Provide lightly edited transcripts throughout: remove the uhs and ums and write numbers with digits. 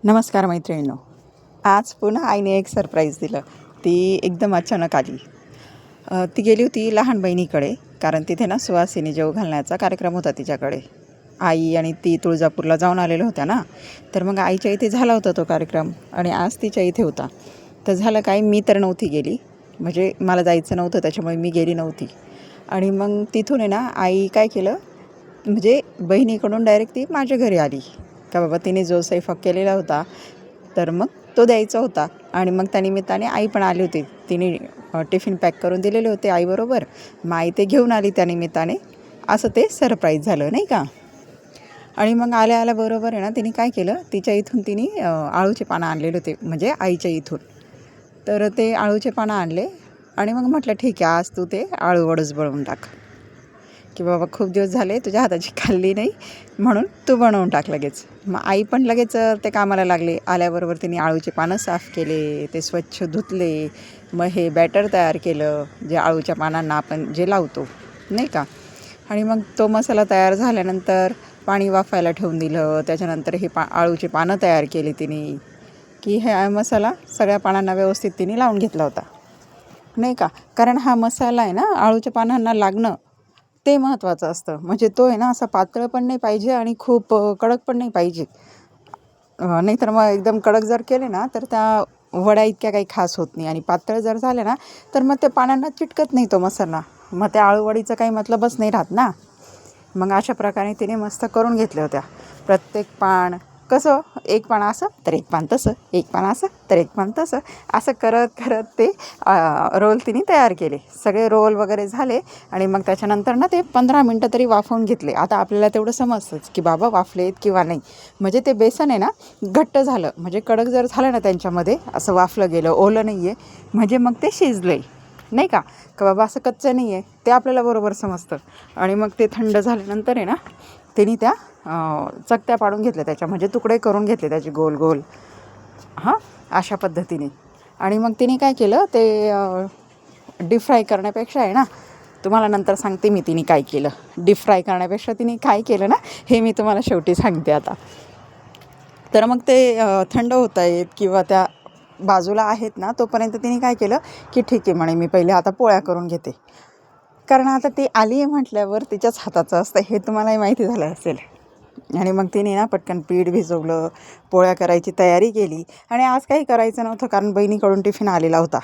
नमस्कार मैत्रिणींनो. आज पुन्हा आईने एक सरप्राईज दिलं. ती एकदम अचानक आली. ती गेली होती लहान बहिणीकडे, कारण तिथे ना सुवासिनी जेवू घालण्याचा कार्यक्रम होता तिच्याकडे. आई आणि ती तुळजापूरला जाऊन आलेल्या होत्या ना, तर मग आईच्या इथे झाला होता तो कार्यक्रम आणि आज तिच्या इथे होता. तर झालं काय, मी तर नव्हती गेली, म्हणजे मला जायचं नव्हतं त्याच्यामुळे मी गेली नव्हती. आणि मग तिथून आहे ना आई काय केलं, म्हणजे बहिणीकडून डायरेक्ट ती माझ्या घरी आली का बाबा तिने जो स्वयंपाक केलेला होता तर मग तो द्यायचा होता. आणि मग त्यानिमित्ताने आई पण आली होती. तिने टिफिन पॅक करून दिलेले होते आईबरोबर. मग आई ते घेऊन आली त्यानिमित्ताने. असं ते सरप्राईज झालं नाही का. आणि मग आल्या आल्याबरोबर आहे ना तिने काय केलं, तिच्या इथून तिने आळूचे पानं आणलेले होते, म्हणजे आईच्या इथून. तर ते आळूचे पानं आणले आणि मग म्हटलं ठीक आहे, आज तू ते आळू वडूच बनवून टाक, की बाबा खूप दिवस झाले तुझ्या हाताची खाल्ली नाही, म्हणून तू बनवून टाक लगेच. मग आई पण लगेच ते कामाला लागले. आल्याबरोबर तिने आळूचे पानं साफ केले, ते स्वच्छ धुतले. मग हे बॅटर तयार केलं, जे आळूच्या पानांना आपण जे लावतो नाही का. आणि मग तो मसाला तयार झाल्यानंतर पाणी वाफायला ठेवून दिलं. त्याच्यानंतर हे आळूचे पानं तयार केली तिने, की हा मसाला सगळ्या पानांना व्यवस्थित तिने लावून घेतला होता नाही का. कारण हा मसाला आहे ना आळूच्या पानांना लागणं ते महत्त्वाचं असतं. म्हणजे तो आहे ना असा पातळ पण नाही पाहिजे आणि खूप कडक पण नाही पाहिजे. नाहीतर मग एकदम कडक जर केले ना तर त्या वड्या इतक्या काही खास होत नाही, आणि पातळ जर झाले ना तर मग ते पानांना चिटकत नाही तो मसाला. मग त्या आळूवडीचं काही मतलबच नाही राहत ना. मग अशा प्रकारे तिने मस्त करून घेतल्या होत्या. प्रत्येक पान कसं, एक पान असं तर एक पान तसं, एक पान असं तर एक पान तसं, असं करत करत ते रोल तिने तयार केले. सगळे रोल वगैरे झाले आणि मग त्याच्यानंतर ना ते 15 मिनटं तरी वाफवून घेतले. आता आपल्याला तेवढं समजतंच की बाबा वाफलेत किंवा नाही. म्हणजे ते बेसन आहे ना घट्ट झालं, म्हणजे कडक जर झालं ना त्यांच्यामध्ये असं वाफलं गेलं, ओलं नाही आहे, म्हणजे मग ते शिजले नाही का. का बाबा असं कच्चं नाही आहे, ते आपल्याला बरोबर समजतं. आणि मग ते थंड झाल्यानंतर आहे ना तिने त्या चकत्या पाडून घेतल्या त्याच्या, म्हणजे तुकडे करून घेतले त्याचे गोल गोल, हां, अशा पद्धतीने. आणि मग तिने काय केलं, ते डीप फ्राय करण्यापेक्षा आहे ना, तुम्हाला नंतर सांगते मी तिने काय केलं. डीप फ्राय करण्यापेक्षा तिने काय केलं ना, हे मी तुम्हाला शेवटी सांगते आता. तर मग ते थंड होत आहेत किंवा त्या बाजूला आहेत ना, तोपर्यंत तिने काय केलं की ठीक आहे म्हणे, मी पहिले आता पोळ्या करून घेते. कारण आता ती आली आहे म्हटल्यावर तिच्याच हाताचं असतं हे तुम्हालाही माहिती झालं असेल. आणि मग तिने ना पटकन पीठ भिजवलं, पोळ्या करायची तयारी केली. आणि आज काही करायचं नव्हतं, कारण बहिणीकडून टिफिन आलेला होता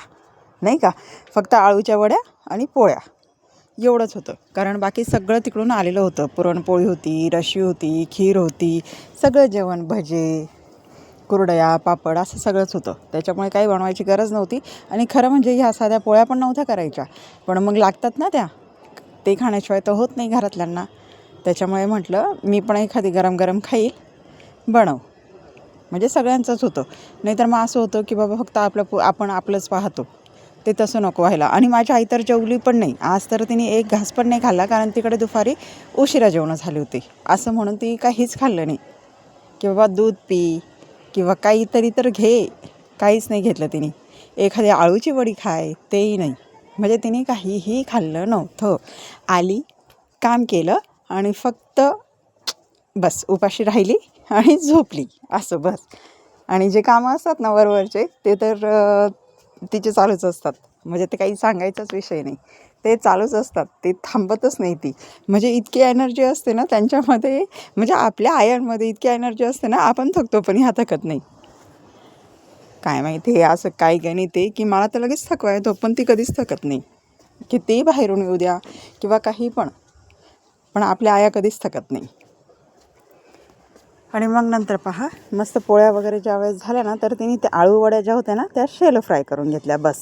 नाही का. फक्त आळूच्या वड्या आणि पोळ्या एवढंच होतं, कारण बाकी सगळं तिकडून आलेलं होतं. पुरणपोळी होती, रशी होती, खीर होती, सगळं जेवण, भजे, कुरडया, पापड असं सगळंच होतं. त्याच्यामुळे काही बनवायची गरज नव्हती. आणि खरं म्हणजे ह्या साध्या पोळ्या पण नव्हत्या करायच्या, पण मग लागतात ना त्या, ते खाण्याशिवाय तर होत नाही घरातल्यांना. त्याच्यामुळे म्हटलं मी पण एखादी गरम गरम खाईल, बनव. म्हणजे सगळ्यांचंच होतं. नाहीतर मग असं होतं की बाबा फक्त आपण आपलंच पाहतो. ते तसं नको व्हायला. आणि माझी आई तर जेवली पण नाही आज. तर तिने एक घास पण नाही खाल्ला, कारण तिकडे दुपारी उशिरा जेवणं झाली होती. असं म्हणून ती काहीच खाल्लं नाही, की बाबा दूध पी किंवा काहीतरी तर घे. काहीच नाही घेतलं तिने. एखादी आळूची वडी खाय, तेही नाही. म्हणजे तिने काहीही खाल्लं नव्हतं. आली, काम केलं आणि फक्त बस उपाशी राहिली आणि झोपली, असं बस. आणि जे कामं असतात ना वरवरचे, ते तर तिचे चालूच असतात. म्हणजे ते काही सांगायचाच विषय नाही, ते चालूच असतात, ते थांबतच नाही ती. म्हणजे इतकी एनर्जी असते ना त्यांच्यामध्ये, म्हणजे आपल्या आयांमध्ये इतकी एनर्जी असते ना, आपण थकतो पण ह्या थकत नाही. काय माहिती हे असं काय गणित आहे की मला तर लगेच थकवा येतो, पण ती कधीच थकत नाही. कितीही बाहेरून येऊ द्या किंवा काही पण आपल्या आया कधीच थकत नाही. आणि मग नंतर पहा, मस्त पोळ्या वगैरे ज्या वेळेस झाल्या ना, तर तिने त्या आळू वड्या ज्या होत्या ना त्या शेलो फ्राय करून घेतल्या बस.